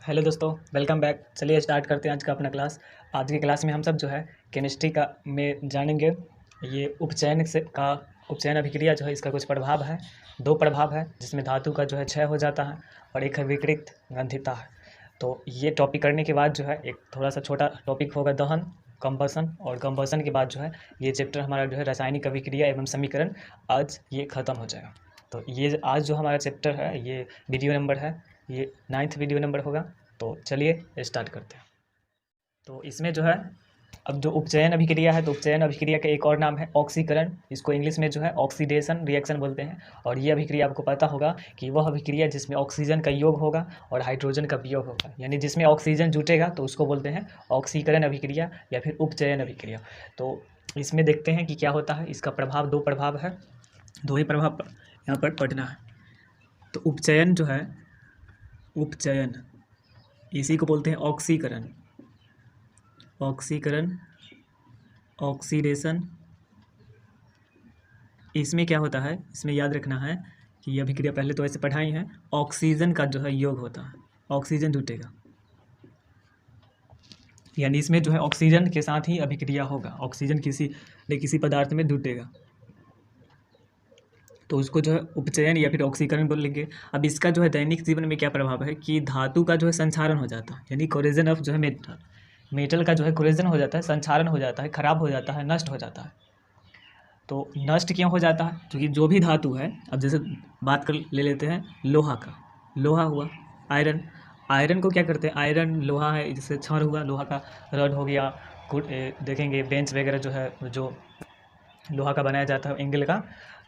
Hello दोस्तों, welcome back. चलिए start करते हैं आज का अपना क्लास। आज की क्लास में हम सब जो है केमिस्ट्री का में जानेंगे ये उपचयन अभिक्रिया जो है इसका कुछ प्रभाव है। दो प्रभाव है जिसमें धातु का जो है क्षय हो जाता है और एक है विकृत गंधिता है। तो ये टॉपिक करने के बाद जो है एक थोड़ा सा छोटा टॉपिक होगा दहन, कंबसन, और कंबसन के बाद जो है ये चैप्टर हमारा जो है रासायनिक अभिक्रिया एवं समीकरण आज ये ख़त्म हो जाएगा। तो ये आज जो हमारा चैप्टर है ये वीडियो नंबर है, ये 9th वीडियो नंबर होगा। तो चलिए स्टार्ट करते हैं। तो इसमें जो है अब जो उपचयन अभिक्रिया है तो उपचयन अभिक्रिया का एक और नाम है ऑक्सीकरण। इसको इंग्लिश में जो है ऑक्सीडेशन रिएक्शन बोलते हैं। और ये अभिक्रिया आपको पता होगा कि वह अभिक्रिया जिसमें ऑक्सीजन का योग होगा और हाइड्रोजन का वियोग होगा, यानी जिसमें ऑक्सीजन जुटेगा तो उसको बोलते हैं ऑक्सीकरण अभिक्रिया या फिर उपचयन अभिक्रिया। तो इसमें देखते हैं कि क्या होता है। इसका प्रभाव दो प्रभाव है, दो ही प्रभाव यहाँ पर पढ़ना है। तो उपचयन जो है, उपचयन इसी को बोलते हैं ऑक्सीकरण, ऑक्सीकरण, ऑक्सीडेशन। इसमें क्या होता है, इसमें याद रखना है कि ये अभिक्रिया पहले तो ऐसे पढ़ाई है, ऑक्सीजन का जो है योग होता है, ऑक्सीजन जुटेगा, यानी इसमें जो है ऑक्सीजन के साथ ही अभिक्रिया होगा, ऑक्सीजन किसी पदार्थ में जुटेगा तो उसको जो है उपचयन या फिर ऑक्सीकरण बोलेंगे। अब इसका जो है दैनिक जीवन में क्या प्रभाव है कि धातु का जो है संक्षारण हो जाता है, यानी कोरेजन ऑफ जो है मेटल का जो है कोरेजन हो जाता है, संक्षारण हो जाता है, खराब हो जाता है, नष्ट हो जाता है। तो नष्ट क्यों हो जाता है, क्योंकि जो भी धातु है, अब जैसे बात कर ले लेते हैं लोहा का, लोहा हुआ, आयरन, आयरन को क्या करते हैं, आयरन लोहा है, जैसे क्षण हुआ, लोहा का रड हो गया, देखेंगे बेंच वगैरह जो है जो लोहा का बनाया जाता है एंगल का,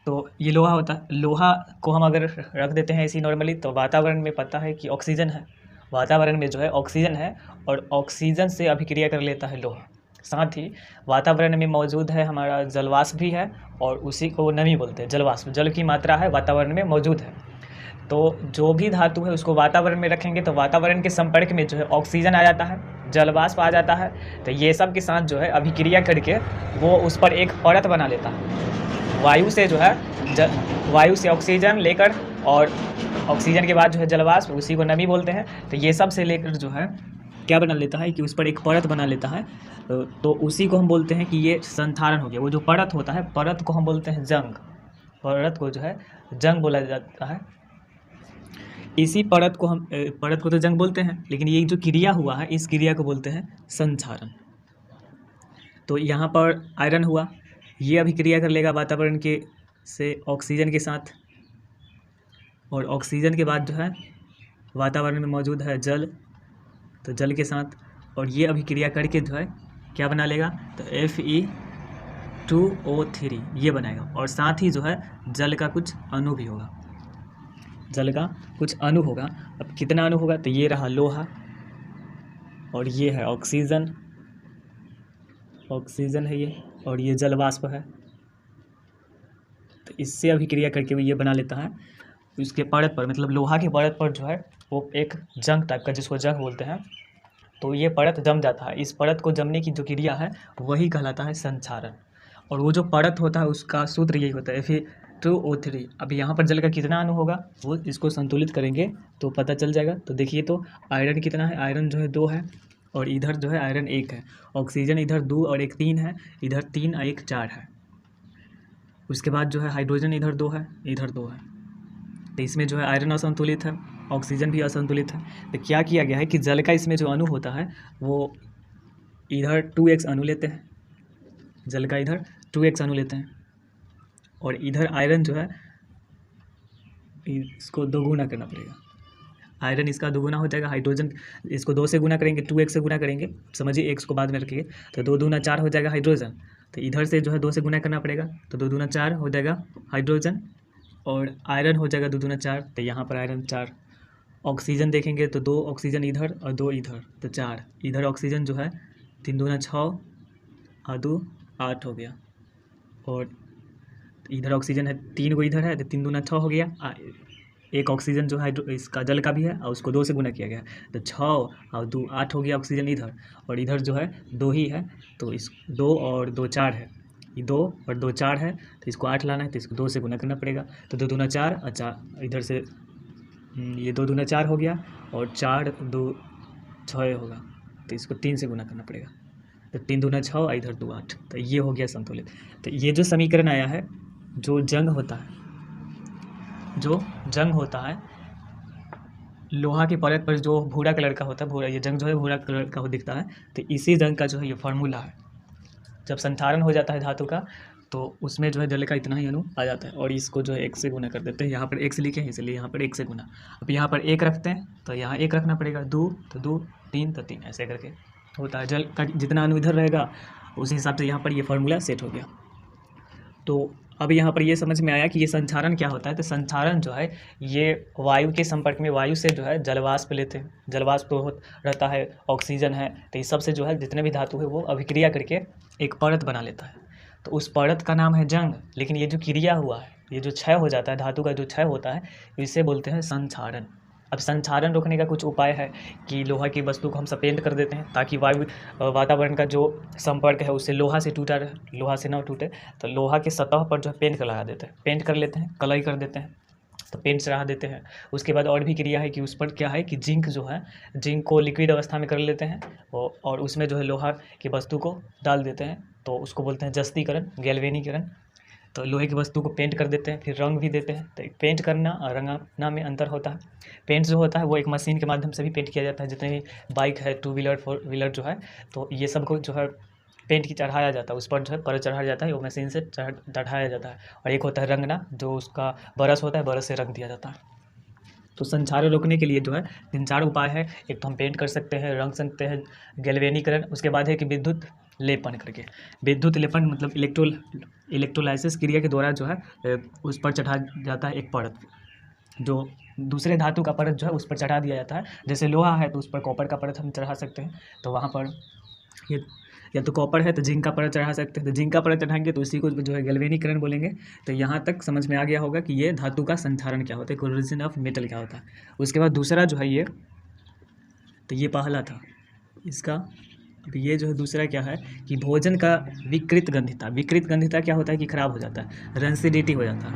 तो ये लोहा होता है। लोहा को हम अगर रख देते हैं ऐसी नॉर्मली तो वातावरण में पता है कि ऑक्सीजन है, वातावरण में जो है ऑक्सीजन है और ऑक्सीजन से अभिक्रिया कर लेता है लोहा। साथ ही वातावरण में मौजूद है हमारा जलवाष्प भी है और उसी को नमी बोलते हैं, जलवाष्प, जल की मात्रा है वातावरण में मौजूद है। तो जो भी धातु है उसको वातावरण में रखेंगे तो वातावरण के संपर्क में जो है ऑक्सीजन आ जाता है, जलवाष्प आ जाता है। तो ये सब के साथ जो है अभिक्रिया करके वो उस पर एक परत बना लेता है। वायु से जो है वायु से ऑक्सीजन लेकर और ऑक्सीजन के बाद जो है जलवाष्प, उसी को नमी बोलते हैं। तो ये सब से लेकर जो है क्या बना लेता है कि उस पर एक परत बना लेता है। तो उसी को हम बोलते हैं कि ये संधारण हो गया। वो जो परत होता है, परत को हम बोलते हैं जंग, परत को जो है जंग बोला जाता है। इसी परत को तो जंग बोलते हैं, लेकिन ये जो क्रिया हुआ है इस क्रिया को बोलते हैं संक्षारण। तो यहाँ पर आयरन हुआ, ये अभिक्रिया कर लेगा वातावरण के से ऑक्सीजन के साथ, और ऑक्सीजन के बाद जो है वातावरण में मौजूद है जल, तो जल के साथ, और ये अभिक्रिया करके जो है क्या बना लेगा, तो Fe2O3 ये बनाएगा। और साथ ही जो है जल का कुछ अणु भी होगा, जल का कुछ अणु होगा। अब कितना अणु होगा, तो ये रहा लोहा और ये है ऑक्सीजन, ऑक्सीजन है ये, और ये जलवाष्प है। तो इससे अभिक्रिया करके वो ये बना लेता है। उसके परत पर, मतलब लोहा की परत पर जो है वो एक जंग टाइप का, जिसको जंग बोलते हैं, तो ये परत जम जाता है। इस परत को जमने की जो क्रिया है वही कहलाता है संक्षारण। और वो जो परत होता है उसका सूत्र यही होता है Fe2O3। अब यहाँ पर जल का कितना अणु होगा वो इसको संतुलित करेंगे तो पता चल जाएगा। तो देखिए, तो आयरन कितना है, आयरन जो है 2 है और इधर जो है आयरन 1 है। ऑक्सीजन इधर 2 और 1 3 है, इधर 3 और 1 4 है। उसके बाद जो है हाइड्रोजन इधर 2 है, इधर 2 है। तो इसमें जो है आयरन असंतुलित है, ऑक्सीजन भी असंतुलित है। तो क्या किया गया है कि जल का इसमें जो अणु होता है वो इधर 2x अणु लेते हैं, जल का इधर 2x अणु लेते हैं, और इधर आयरन जो है इसको दोगुना करना पड़ेगा। आयरन इसका दोगुना हो जाएगा, हाइड्रोजन इसको 2 से गुना करेंगे, 2x से गुना करेंगे, समझिए x को बाद में रखिए, तो 2 दूना 4 हो जाएगा हाइड्रोजन। तो इधर से जो है 2 से गुना करना पड़ेगा, तो 2 दूना 4 हो जाएगा हाइड्रोजन, और आयरन हो जाएगा 2 दूना 4, तो यहाँ पर आयरन 4। ऑक्सीजन देखेंगे तो 2 ऑक्सीजन इधर और 2 इधर, तो 4। इधर ऑक्सीजन जो है 3 दूना 6 और 2 8 हो गया, और इधर ऑक्सीजन है 3 को इधर है तो 3 दूना 6 हो गया। एक ऑक्सीजन जो है इसका जल का भी है और उसको 2 से गुना किया गया, तो 6 और 2 8 हो गया ऑक्सीजन इधर, और इधर जो है 2 ही है, तो इस 2 और 2 4 है, ये 2 और 2 4 है, तो इसको 8 लाना है तो इसको 2 से गुना करना पड़ेगा। तो 2 दूना 4 और 4 इधर से ये 2 दूना 4 हो गया और 4 2 6 होगा, तो इसको 3 से गुना करना पड़ेगा। तो 3 दूना 6 और इधर 2 8, तो ये हो गया संतुलित। तो ये जो समीकरण आया है, जो जंग होता है लोहा की परत पर जो भूरा कलर का होता है, भूरा, ये जंग जो है भूरा कलर का दिखता है, तो इसी जंग का जो है ये फार्मूला है। जब संधारण हो जाता है धातु का, तो उसमें जो है जल का इतना ही अणु आ जाता है, और इसको जो है 1 से गुना कर देते हैं। यहाँ पर 1 से लिखे हैं इसलिए यहाँ पर 1 से गुना। अब यहाँ पर 1 रखते हैं तो यहाँ 1 रखना पड़ेगा, 2 तो 2, 3 तो 3, ऐसे करके होता है। जल का जितना अणु इधर रहेगा उस हिसाब से यहाँ पर ये फार्मूला सेट हो गया। तो अब यहाँ पर ये समझ में आया कि ये संचारण क्या होता है। तो संचारण जो है ये वायु के संपर्क में, वायु से जो है जलवाष्प लेते हैं, जलवाष्प तो रहता है, ऑक्सीजन है, तो इस सब से जो है जितने भी धातु है वो अभिक्रिया करके एक परत बना लेता है। तो उस परत का नाम है जंग। लेकिन ये जो क्रिया हुआ है, ये जो क्षय हो जाता है, धातु का जो क्षय होता है, इसे बोलते हैं संक्षारण। अब संक्षारण रोकने का कुछ उपाय है कि लोहा की वस्तु को हम सपेंट कर देते हैं ताकि वातावरण का जो संपर्क है उससे लोहा से टूटा रहे, लोहा से ना टूटे। तो लोहा के सतह पर जो है पेंट लगा देते हैं, पेंट कर लेते हैं, कलई कर देते हैं, तो पेंट चढ़ा देते हैं। उसके बाद और भी क्रिया है कि उस पर क्या है कि जिंक जो है, जिंक को लिक्विड अवस्था में कर लेते हैं और उसमें जो है लोहा की वस्तु को डाल देते हैं, तो उसको बोलते हैं जस्तीकरण, गैल्वेनीकरण। तो लोहे की वस्तु को पेंट कर देते हैं, फिर रंग भी देते हैं। तो पेंट करना और रंगाना में अंतर होता है। पेंट जो होता है वो एक मशीन के माध्यम से भी पेंट किया जाता है, जितने भी बाइक है, 2 व्हीलर 4 व्हीलर जो है, तो ये सब को जो है पेंट की चढ़ाया जाता है, उस पर जो है परत चढ़ाया जाता है, वो मशीन से चढ़ाया जाता है। और एक होता है रंगना, जो उसका ब्रश होता है, ब्रश से रंग दिया जाता है। तो संचारण रोकने के लिए जो है 3-4 उपाय है। एक तो हम पेंट कर सकते हैं, रंग सकते हैं, गैल्वेनीकरण। उसके बाद है कि विद्युत लेपन करके, विद्युत लेपन मतलब इलेक्ट्रोलाइसिस क्रिया के द्वारा जो है उस पर चढ़ा जाता है एक परत, जो दूसरे धातु का परत जो है उस पर चढ़ा दिया जाता है। जैसे लोहा है तो उस पर कॉपर का परत हम चढ़ा सकते हैं, तो वहाँ पर ये या तो कॉपर है तो जिंक का परत चढ़ा सकते हैं, तो जिंक का परत चढ़ाएंगे तो उसी को जो है गैल्वेनीकरण बोलेंगे। तो यहाँ तक समझ में आ गया होगा कि ये धातु का संचारण क्या होता है, कोरोजन ऑफ मेटल क्या होता है। उसके बाद दूसरा जो है ये, तो ये पहला था इसका। अब ये जो है दूसरा क्या है कि भोजन का विकृत गंधिता। विकृत गंधिता क्या होता है कि खराब हो जाता है, रेंसिडिटी हो जाता है।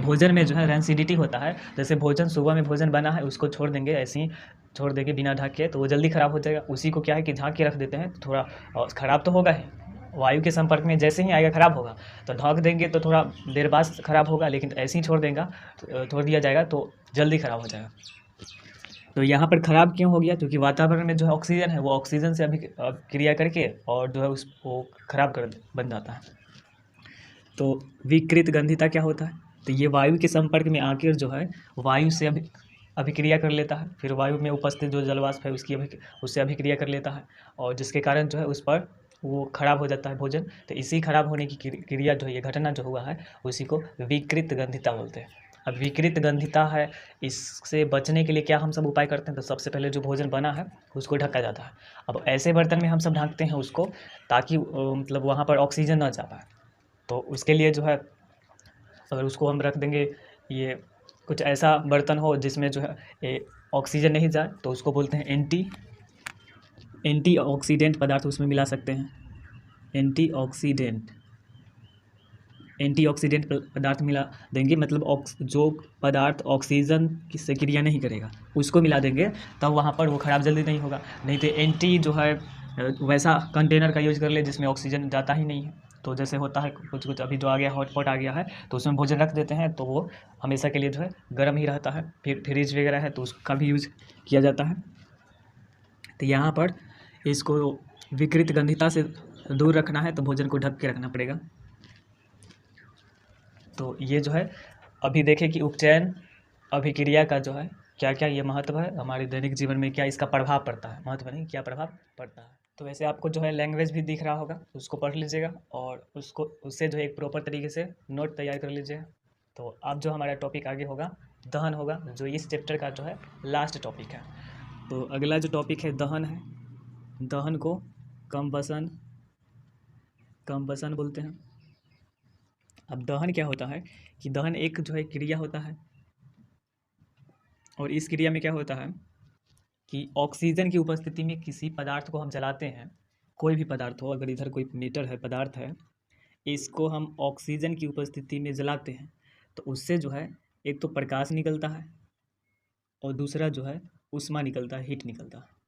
भोजन में जो है रेंसिडिटी होता है। जैसे भोजन, सुबह में भोजन बना है, उसको छोड़ देंगे, ऐसे ही छोड़ देंगे बिना ढक के, तो वो जल्दी ख़राब हो जाएगा। उसी को क्या है कि ढक के रख देते हैं, तो थोड़ा ख़राब तो होगा ही, वायु के संपर्क में जैसे ही आएगा ख़राब होगा। तो ढक देंगे तो थोड़ा देर बाद ख़राब होगा, लेकिन ऐसे ही छोड़ दिया जाएगा तो जल्दी ख़राब हो जाएगा। तो यहाँ पर ख़राब क्यों हो गया, क्योंकि वातावरण में जो है ऑक्सीजन है, वो ऑक्सीजन से क्रिया करके और जो है उसको ख़राब कर बन जाता है। तो विकृत गंधिता क्या होता है, तो ये वायु के संपर्क में आकर जो है वायु से अभिक्रिया कर लेता है, फिर वायु में उपस्थित जो जलवाष्प है उससे अभिक्रिया कर लेता है, और जिसके कारण जो है उस पर वो खराब हो जाता है भोजन। तो इसी खराब होने की क्रिया जो है, ये घटना जो हुआ है, उसी को विकृत गंधिता बोलते हैं। अब विकृत गंधिता है, इससे बचने के लिए क्या हम सब उपाय करते हैं, तो सबसे पहले जो भोजन बना है उसको ढका जाता है। अब ऐसे बर्तन में हम सब ढकते हैं उसको, ताकि मतलब वहाँ पर ऑक्सीजन ना जा पाए। तो उसके लिए जो है अगर उसको हम रख देंगे, ये कुछ ऐसा बर्तन हो जिसमें जो है ऑक्सीजन नहीं जाए, तो उसको बोलते हैं एंटी ऑक्सीडेंट पदार्थ उसमें मिला सकते हैं। एंटी ऑक्सीडेंट पदार्थ मिला देंगे, मतलब जो पदार्थ ऑक्सीजन से क्रिया नहीं करेगा उसको मिला देंगे, तब वहाँ पर वो ख़राब जल्दी नहीं होगा। नहीं तो एंटी जो है वैसा कंटेनर का यूज कर ले जिसमें ऑक्सीजन जाता ही नहीं है। तो जैसे होता है कुछ अभी जो आ गया हॉटपॉट आ गया है, तो उसमें भोजन रख देते हैं, तो वो हमेशा के लिए जो है गर्म ही रहता है। फिर फ्रिज वगैरह है तो उसका भी यूज किया जाता है। तो यहाँ पर इसको विकृत गंधिता से दूर रखना है तो भोजन को ढक के रखना पड़ेगा। तो ये जो है अभी देखें कि उपचयन अभिक्रिया का जो है क्या क्या ये महत्व है हमारे दैनिक जीवन में, क्या इसका प्रभाव पड़ता है, महत्व नहीं क्या प्रभाव पड़ता है। तो वैसे आपको जो है लैंग्वेज भी दिख रहा होगा, उसको पढ़ लीजिएगा और उससे जो है एक प्रॉपर तरीके से नोट तैयार कर लीजिएगा। तो अब जो हमारा टॉपिक आगे होगा दहन होगा, जो इस चैप्टर का जो है लास्ट टॉपिक है। तो अगला जो टॉपिक है दहन है। दहन को कंबसन बोलते हैं। अब दहन क्या होता है कि दहन एक जो है क्रिया होता है, और इस क्रिया में क्या होता है कि ऑक्सीजन की उपस्थिति में किसी पदार्थ को हम जलाते हैं, कोई भी पदार्थ हो, अगर इधर कोई मीटर है पदार्थ है, इसको हम ऑक्सीजन की उपस्थिति में जलाते हैं, तो उससे जो है एक तो प्रकाश निकलता है, और दूसरा जो है ऊष्मा निकलता है, हीट निकलता है।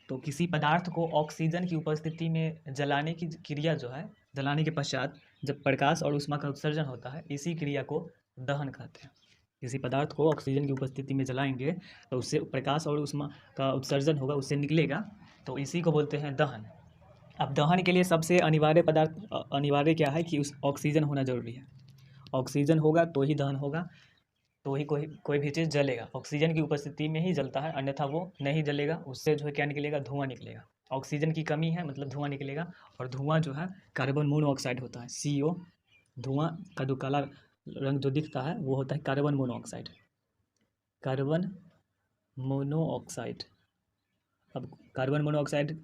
तो किसी पदार्थ को ऑक्सीजन की उपस्थिति में जलाने की क्रिया जो है, जलाने के पश्चात जब प्रकाश और ऊष्मा का उत्सर्जन होता है, इसी क्रिया को दहन कहते हैं। किसी पदार्थ को ऑक्सीजन की उपस्थिति में जलाएंगे तो उससे प्रकाश और ऊष्मा का उत्सर्जन होगा, उससे निकलेगा, तो इसी को बोलते हैं दहन। अब दहन के लिए सबसे अनिवार्य क्या है कि उस ऑक्सीजन होना जरूरी है। ऑक्सीजन होगा तो ही दहन होगा, तो ही कोई भी चीज़ जलेगा। ऑक्सीजन की उपस्थिति में ही जलता है, अन्यथा वो नहीं जलेगा। उससे जो है क्या निकलेगा, धुआं निकलेगा। ऑक्सीजन की कमी है मतलब धुआं निकलेगा, और धुआं जो है कार्बन मोनोऑक्साइड होता है, CO। धुआं का जो काला रंग जो दिखता है वो होता है कार्बन मोनोऑक्साइड, कार्बन मोनोऑक्साइड। अब कार्बन मोनोऑक्साइड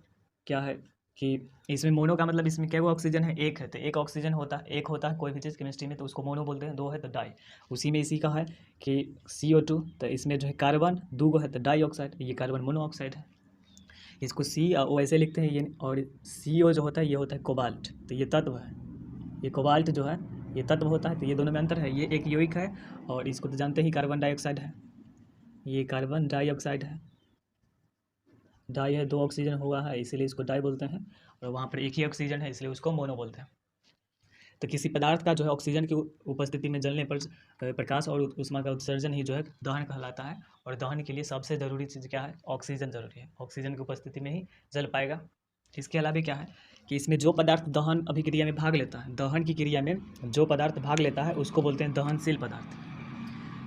क्या है कि इसमें मोनो का मतलब इसमें क्या, वो ऑक्सीजन है, एक है, तो एक ऑक्सीजन होता है कोई भी चीज़ केमिस्ट्री में, तो उसको मोनो बोलते हैं। दो है तो डाई, उसी में इसी का है कि CO2, तो इसमें जो है कार्बन दो है तो डाई ऑक्साइड, ये कार्बन मोनोऑक्साइड है। इसको वो ऐसे लिखते हैं ये, और CO जो होता है ये होता है कोबाल्ट, तो ये तत्व है, ये कोबाल्ट जो है ये तत्व होता है। तो ये दोनों में अंतर है, ये एक यौगिक है, और इसको तो जानते ही कार्बन डाइऑक्साइड है, ये कार्बन डाइऑक्साइड है। डाई है, दो ऑक्सीजन हुआ है इसीलिए इसको डाई बोलते हैं, और वहाँ पर एक ही ऑक्सीजन है इसलिए उसको मोनो बोलते हैं। तो किसी पदार्थ का जो है ऑक्सीजन की उपस्थिति में जलने पर प्रकाश और ऊष्मा का उत्सर्जन ही जो है दहन कहलाता है। और दहन के लिए सबसे ज़रूरी चीज़ क्या है, ऑक्सीजन ज़रूरी है। ऑक्सीजन की उपस्थिति में ही जल पाएगा। इसके अलावा क्या है कि इसमें जो पदार्थ दहन अभिक्रिया में भाग लेता है, दहन की क्रिया में जो पदार्थ भाग लेता है उसको बोलते हैं दहनशील पदार्थ।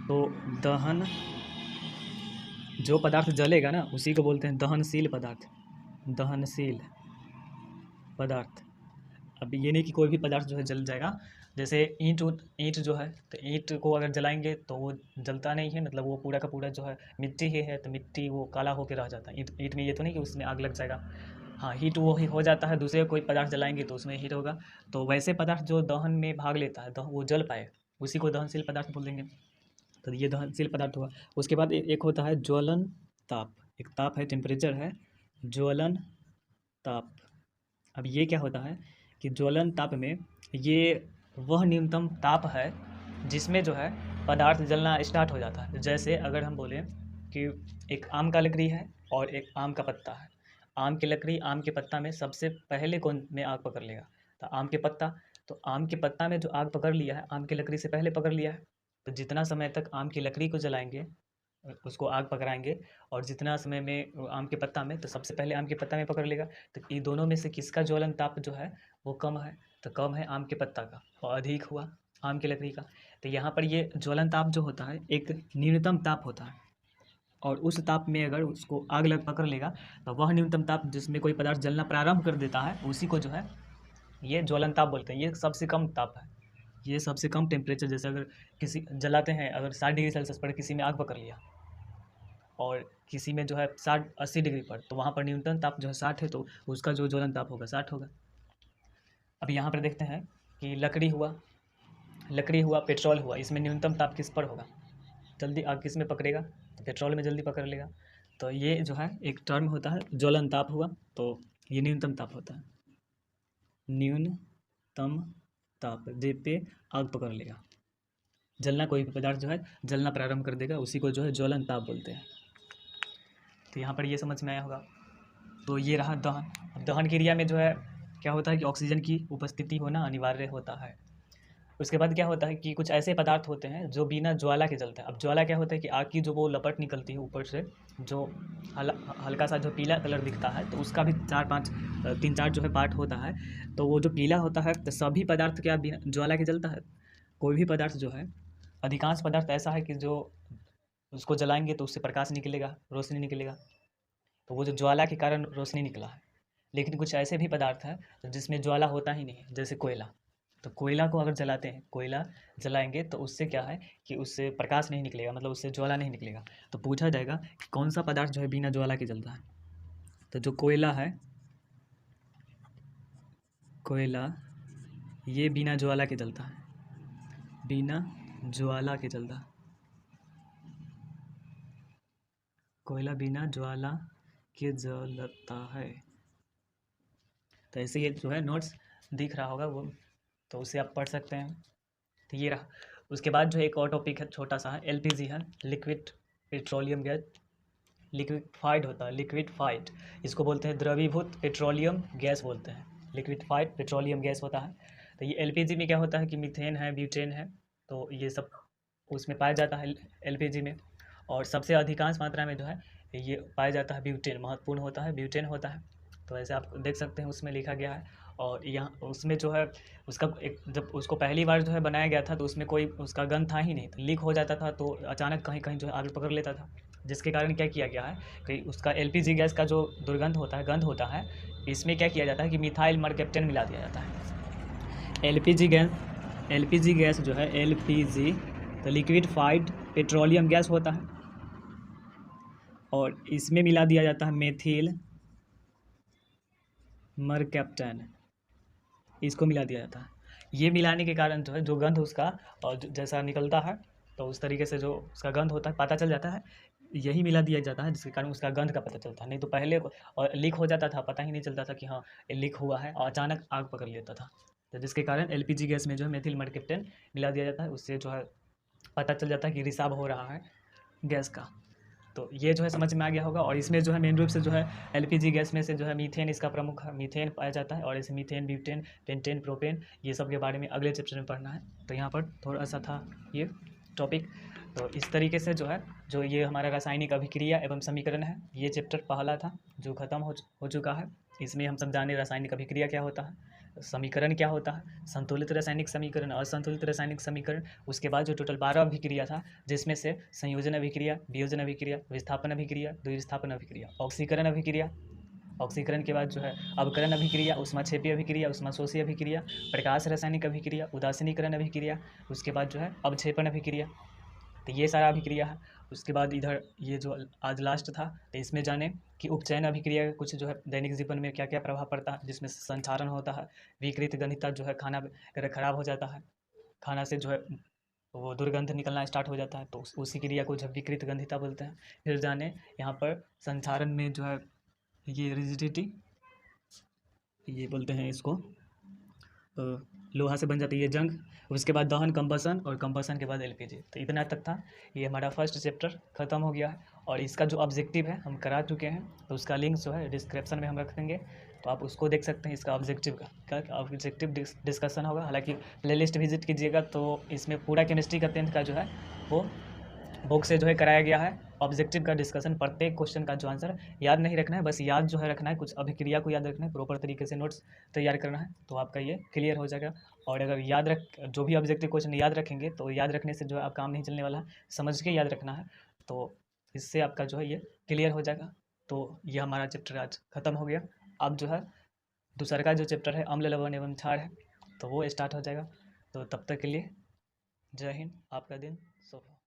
तो दहन, जो पदार्थ जलेगा ना उसी को बोलते हैं दहनशील पदार्थ, दहनशील पदार्थ। अब ये नहीं कि कोई भी पदार्थ जो है जल जाएगा। जैसे ईंट जो है, तो ईंट को अगर जलाएंगे तो वो जलता नहीं है, मतलब वो पूरा का पूरा जो है मिट्टी ही है, तो मिट्टी वो काला होकर रह जाता है। ईंट में ये तो नहीं कि उसमें आग लग जाएगा, हाँ हीट वो ही हो जाता है। दूसरे कोई पदार्थ जलाएंगे तो उसमें हीट होगा। तो वैसे पदार्थ जो दहन में भाग लेता है, वो जल पाए, उसी को दहनशील पदार्थ बोल देंगे। तो ये दहनशील पदार्थ हुआ। उसके बाद एक होता है ज्वलन ताप, एक ताप है, टेम्परेचर है, ज्वलन ताप। अब ये क्या होता है कि ज्वलन ताप में ये वह न्यूनतम ताप है जिसमें जो है पदार्थ जलना स्टार्ट हो जाता है। जैसे अगर हम बोलें कि एक आम का लकड़ी है और एक आम का पत्ता है। आम की लकड़ी, आम के पत्ता में सबसे पहले कौन में आग पकड़ लेगा, तो आम के पत्ता। तो आम के पत्ता में जो आग पकड़ लिया है, आम की लकड़ी से पहले पकड़ लिया है। तो जितना समय तक आम की लकड़ी को जलाएंगे, उसको आग पकड़ाएंगे, और जितना समय में आम के पत्ता में, तो सबसे पहले आम के पत्ता में पकड़ लेगा। तो ये दोनों में से किसका ज्वलन ताप जो है वो कम है, तो कम है आम के पत्ता का, और अधिक हुआ आम की लकड़ी का। तो यहाँ पर ये ज्वलन ताप जो होता है एक न्यूनतम ताप होता है, और उस ताप में अगर उसको आग लग पकड़ लेगा तो वह न्यूनतम ताप जिसमें कोई पदार्थ जलना प्रारंभ कर देता है उसी को जो है ये ज्वलन ताप बोलते हैं। ये सबसे कम ताप है, ये सबसे कम टेम्परेचर। जैसे अगर किसी जलाते हैं, अगर 60 डिग्री सेल्सियस पर किसी में आग पकड़ लिया, और किसी में जो है 60-80 डिग्री पर, तो वहाँ पर न्यूनतम ताप जो है 60 है, तो उसका जो ज्वलन ताप होगा 60 होगा। अब यहाँ पर देखते हैं कि लकड़ी हुआ, पेट्रोल हुआ, इसमें न्यूनतम ताप किस पर होगा, जल्दी आग किस में पकड़ेगा, तो पेट्रोल में जल्दी पकड़ लेगा। तो ये जो है एक टर्म होता है ज्वलन ताप हुआ, तो ये न्यूनतम ताप होता है, न्यूनतम ताप जे पे आग पकड़ लेगा, जलना, कोई भी पदार्थ जो है जलना प्रारंभ कर देगा, उसी को जो है ज्वलन ताप बोलते हैं। तो यहाँ पर ये समझ में आया होगा। तो ये रहा दहन। अब दहन क्रिया में जो है क्या होता है कि ऑक्सीजन की उपस्थिति होना अनिवार्य होता है। उसके बाद क्या होता है कि कुछ ऐसे पदार्थ होते हैं जो बिना ज्वाला के जलते हैं। अब ज्वाला क्या होता है कि आग की जो वो लपट निकलती है ऊपर से, जो हल्का सा जो पीला कलर दिखता है, तो उसका भी 3-4 जो है पार्ट होता है। तो वो जो पीला होता है, तो सभी पदार्थ क्या बिना ज्वाला के जलता है? कोई भी पदार्थ जो है, अधिकांश पदार्थ ऐसा है कि जो उसको जलाएंगे तो उससे प्रकाश निकलेगा, रोशनी निकलेगा, तो वो जो ज्वाला के कारण रोशनी निकला है। लेकिन कुछ ऐसे भी पदार्थ हैं जिसमें ज्वाला होता ही नहीं है, जैसे कोयला। तो कोयला को अगर जलाते हैं, कोयला जलाएंगे तो उससे क्या है कि उससे प्रकाश नहीं निकलेगा, मतलब उससे ज्वाला नहीं निकलेगा। तो पूछा जाएगा कि कौन सा पदार्थ जो है बिना ज्वाला के जलता है, तो जो कोयला है, कोयला ये बिना ज्वाला के जलता है, बिना ज्वाला के जलता है, कोयला बिना ज्वाला के जलता है। तो ऐसे ये जो है नोट्स दिख रहा होगा वो, तो उसे आप पढ़ सकते हैं। तो ये रहा। उसके बाद जो एक और टॉपिक है छोटा सा है, LPG है, लिक्विड पेट्रोलियम गैस लिक्विफाइड होता है, लिक्विडफाइड, इसको बोलते हैं द्रवीभूत पेट्रोलियम गैस बोलते हैं, लिक्विडफाइड पेट्रोलियम गैस होता है। तो ये एलपीजी में क्या होता है कि मीथेन है, ब्यूटेन है, तो ये सब उसमें पाया जाता है एलपीजी में। और सबसे अधिकांश मात्रा में जो है ये पाया जाता है ब्यूटेन, महत्वपूर्ण होता है ब्यूटेन होता है। तो ऐसे आप देख सकते हैं उसमें लिखा गया है। और यहाँ उसमें जो है उसका एक, जब उसको पहली बार जो है बनाया गया था तो उसमें कोई उसका गंध था ही नहीं, तो लीक हो जाता था, तो अचानक कहीं कहीं जो है आग पकड़ लेता था, जिसके कारण क्या किया गया है कि उसका एलपीजी गैस का जो दुर्गंध होता है, गंध होता है, इसमें क्या किया जाता है कि मिथाइल मरकैप्टन मिला दिया जाता है। एलपीजी गैस जो है एलपीजी तो लिक्विडफाइड पेट्रोलियम गैस होता है, और इसमें मिला दिया जाता है मेथिल मरकैप्टन, इसको मिला दिया जाता है। ये मिलाने के कारण जो है जो गंध उसका और जैसा निकलता है, तो उस तरीके से जो उसका गंध होता है पता चल जाता है, यही मिला दिया जाता है, जिसके कारण उसका गंध का पता चलता है। नहीं तो पहले और लीक हो जाता था, पता ही नहीं चलता था कि हाँ ये लीक हुआ है, और अचानक आग पकड़ लेता था। तो जिसके कारण एलपीजी गैस में जो है मेथिल मरकैप्टन मिला दिया जाता है, उससे जो है पता चल जाता है कि रिसाव हो रहा है गैस का। तो ये जो है समझ में आ गया होगा। और इसमें जो है मेन रूप से जो है एलपीजी गैस में से जो है मीथेन इसका प्रमुख है, मीथेन पाया जाता है, और इसे मीथेन, ब्यूटेन, पेंटेन, प्रोपेन, ये सब के बारे में अगले चैप्टर में पढ़ना है। तो यहाँ पर थोड़ा सा था ये टॉपिक। तो इस तरीके से जो है जो ये हमारा रासायनिक अभिक्रिया एवं समीकरण है, ये चैप्टर पहला था जो ख़त्म हो चुका है। इसमें हम समझाने रासायनिक अभिक्रिया क्या होता है, समीकरण क्या होता है, संतुलित रासायनिक समीकरण, असंतुलित रासायनिक समीकरण, उसके बाद जो टोटल 12 अभिक्रिया था, जिसमें से संयोजन अभिक्रिया, वियोजन अभिक्रिया, विस्थापन अभिक्रिया, द्विविस्थापन अभिक्रिया, ऑक्सीकरण अभिक्रिया, ऑक्सीकरण के बाद जो है अवकरण अभिक्रिया, ऊष्माक्षेपीय अभिक्रिया, ऊष्माशोषी अभिक्रिया, प्रकाश रासायनिक अभिक्रिया, उदासीनीकरण अभिक्रिया, उसके बाद जो है अवक्षेपण अभिक्रिया। तो ये सारा अभिक्रिया है। उसके बाद इधर ये जो आज लास्ट था, तो इसमें जाने कि उपचयन अभिक्रिया का कुछ जो है दैनिक जीवन में क्या क्या प्रभाव पड़ता है, जिसमें संचारण होता है, विकृत गंधिता जो है खाना अगर खराब हो जाता है, खाना से जो है वो दुर्गंध निकलना स्टार्ट हो जाता है, तो उसी क्रिया को जो है विकृत गंधिता बोलते हैं। फिर जाने यहाँ पर संचारण में जो है ये रिजिडिटी, ये बोलते हैं इसको लोहा से बन जाती है ये जंग। उसके बाद दहन, कंबसन, और कंबसन के बाद एलपीजी। तो इतना तक था। ये हमारा फर्स्ट चैप्टर ख़त्म हो गया है, और इसका जो ऑब्जेक्टिव है हम करा चुके हैं, तो उसका लिंक जो है डिस्क्रिप्शन में हम रख देंगे, तो आप उसको देख सकते हैं। इसका ऑब्जेक्टिव का ऑब्जेक्टिव डिस्कशन होगा। हालांकि प्लेलिस्ट विजिट कीजिएगा तो इसमें पूरा केमिस्ट्री का 10th का जो है वो बुक से जो है कराया गया है। ऑब्जेक्टिव का डिस्कशन, प्रत्येक क्वेश्चन का जो आंसर याद नहीं रखना है, बस याद जो है रखना है, कुछ अभिक्रिया को याद रखना है, प्रॉपर तरीके से नोट्स तैयार करना है, तो आपका ये क्लियर हो जाएगा। और अगर याद रख जो भी ऑब्जेक्टिव क्वेश्चन याद रखेंगे तो याद रखने से जो है आप काम नहीं चलने वाला है, समझ के याद रखना है, तो इससे आपका जो है ये क्लियर हो जाएगा। तो ये हमारा चैप्टर आज ख़त्म हो गया। अब जो है दूसरा का जो चैप्टर है अम्ल, लवण एवं क्षार है, तो वो स्टार्ट हो जाएगा। तो तब तक के लिए जय हिंद, आपका दिन शुभ हो।